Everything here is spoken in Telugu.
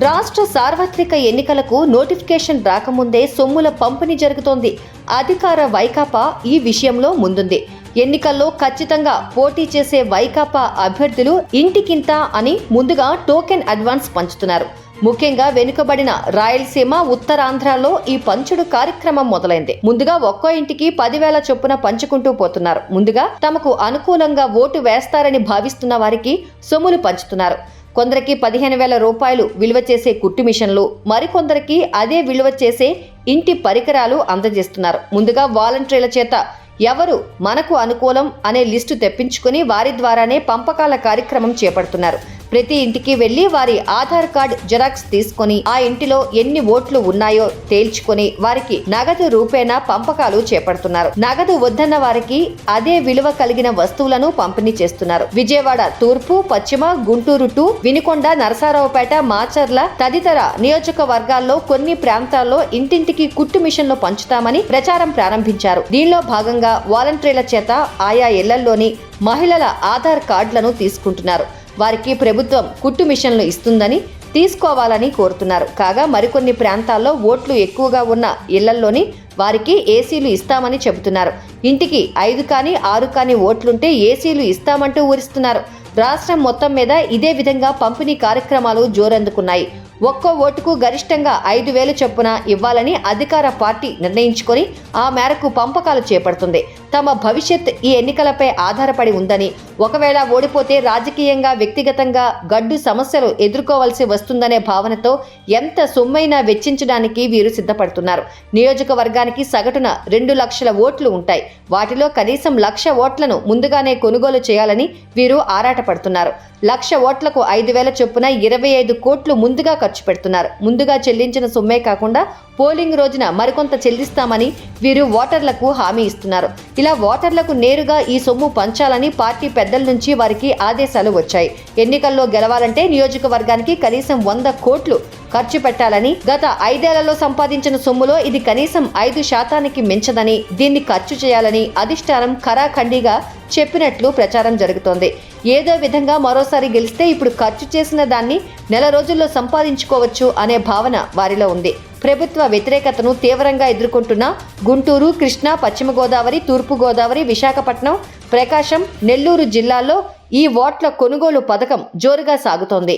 రాష్ట్ర సార్వత్రిక ఎన్నికలకు నోటిఫికేషన్ రాకముందే సొమ్ముల పంపిణీ జరుగుతోంది. అధికార వైకాపా ఈ విషయంలో ముందుంది. ఎన్నికల్లో ఖచ్చితంగా పోటీ చేసే వైకాపా అభ్యర్థులు ఇంటికింత అని ముందుగా టోకెన్ అడ్వాన్స్ పంచుతున్నారు. ముఖ్యంగా వెనుకబడిన రాయలసీమ, ఉత్తరాంధ్రలో ఈ పంచుడు కార్యక్రమం మొదలైంది. ముందుగా ఒక్కో ఇంటికి 10,000 చొప్పున పంచుకుంటూ పోతున్నారు. ముందుగా తమకు అనుకూలంగా ఓటు వేస్తారని భావిస్తున్న వారికి సొమ్ములు పంచుతున్నారు. కొందరికి 15,000 రూపాయలు విలువ చేసే కుట్టు మిషన్లు, మరికొందరికి అదే విలువ చేసే ఇంటి పరికరాలు అందజేస్తున్నారు. ముందుగా వాలంటీర్ల చేత ఎవరు మనకు అనుకూలం అనే లిస్టు తెప్పించుకుని వారి ద్వారానే పంపకాల కార్యక్రమం చేపడుతున్నారు. ప్రతి ఇంటికి వెళ్లి వారి ఆధార్ కార్డ్ జెరాక్స్ తీసుకుని ఆ ఇంటిలో ఎన్ని ఓట్లు ఉన్నాయో తేల్చుకుని వారికి నగదు రూపేణా పంపకాలు చేపడుతున్నారు. నగదు వద్దన్న వారికి అదే విలువ కలిగిన వస్తువులను పంపిణీ చేస్తున్నారు. విజయవాడ తూర్పు, పశ్చిమ, గుంటూరు టు వినుకొండ, నరసరావుపేట, మాచర్ల తదితర నియోజకవర్గాల్లో కొన్ని ప్రాంతాల్లో ఇంటింటికి కుట్టు మిషన్లు పంచుతామని ప్రచారం ప్రారంభించారు. దీనిలో భాగంగా వాలంటీర్ల చేత ఆయా ఇళ్లలోని మహిళల ఆధార్ కార్డులను తీసుకుంటున్నారు. వారికి ప్రభుత్వం కుట్టు మిషన్లు ఇస్తుందని తీసుకోవాలని కోరుతున్నారు. కాగా మరికొన్ని ప్రాంతాల్లో ఓట్లు ఎక్కువగా ఉన్న ఇళ్లలోని వారికి ఏసీలు ఇస్తామని చెబుతున్నారు. ఇంటికి 5 కానీ 6 కానీ ఓట్లుంటే ఏసీలు ఇస్తామంటూ ఊరిస్తున్నారు. రాష్ట్రం మొత్తం మీద ఇదే విధంగా పంపిణీ కార్యక్రమాలు జోరందుకున్నాయి. ఒక్కో ఓటుకు గరిష్టంగా 5,000 చొప్పున ఇవ్వాలని అధికార పార్టీ నిర్ణయించుకొని ఆ మేరకు పంపకాలు చేపడుతుంది. తమ భవిష్యత్ ఈ ఎన్నికలపై ఆధారపడి ఉందని, ఒకవేళ ఓడిపోతే రాజకీయంగా, వ్యక్తిగతంగా గడ్డు సమస్యలు ఎదుర్కోవాల్సి వస్తుందనే భావనతో ఎంత సొమ్మైనా వెచ్చించడానికి వీరు సిద్ధపడుతున్నారు. నియోజకవర్గానికి సగటున 2 లక్షల ఓట్లు ఉంటాయి. వాటిలో కనీసం 1,00,000 ఓట్లను ముందుగానే కొనుగోలు చేయాలని వీరు ఆరాటపడుతున్నారు. 1,00,000 ఓట్లకు 5,000 చొప్పున 25 కోట్లు ముందుగా ఖర్చు పెడుతున్నారు. ముందుగా చెల్లించిన సొమ్మే కాకుండా పోలింగ్ రోజున మరికొంత చెల్లిస్తామని వీరు ఓటర్లకు హామీ ఇస్తున్నారు. ఇలా ఓటర్లకు నేరుగా ఈ సొమ్ము పంచాలని పార్టీ పెద్దల నుంచి వారికి ఆదేశాలు వచ్చాయి. ఎన్నికల్లో గెలవాలంటే నియోజకవర్గానికి కనీసం 100 కోట్లు ఖర్చు పెట్టాలని, గత 5 ఏళ్లలో సంపాదించిన సొమ్ములో ఇది కనీసం 5% మించదని, దీన్ని ఖర్చు చేయాలని అధిష్టానం ఖరాఖండిగా చెప్పినట్లు ప్రచారం జరుగుతోంది. ఏదో విధంగా మరోసారి గెలిస్తే ఇప్పుడు ఖర్చు చేసిన దాన్ని నెల రోజుల్లో సంపాదించుకోవచ్చు అనే భావన వారిలో ఉంది. ప్రభుత్వ వ్యతిరేకతను తీవ్రంగా ఎదుర్కొంటున్న గుంటూరు, కృష్ణా, పశ్చిమ గోదావరి, తూర్పు గోదావరి, విశాఖపట్నం, ప్రకాశం, నెల్లూరు జిల్లాల్లో ఈ ఓట్ల కొనుగోలు పథకం జోరుగా సాగుతోంది.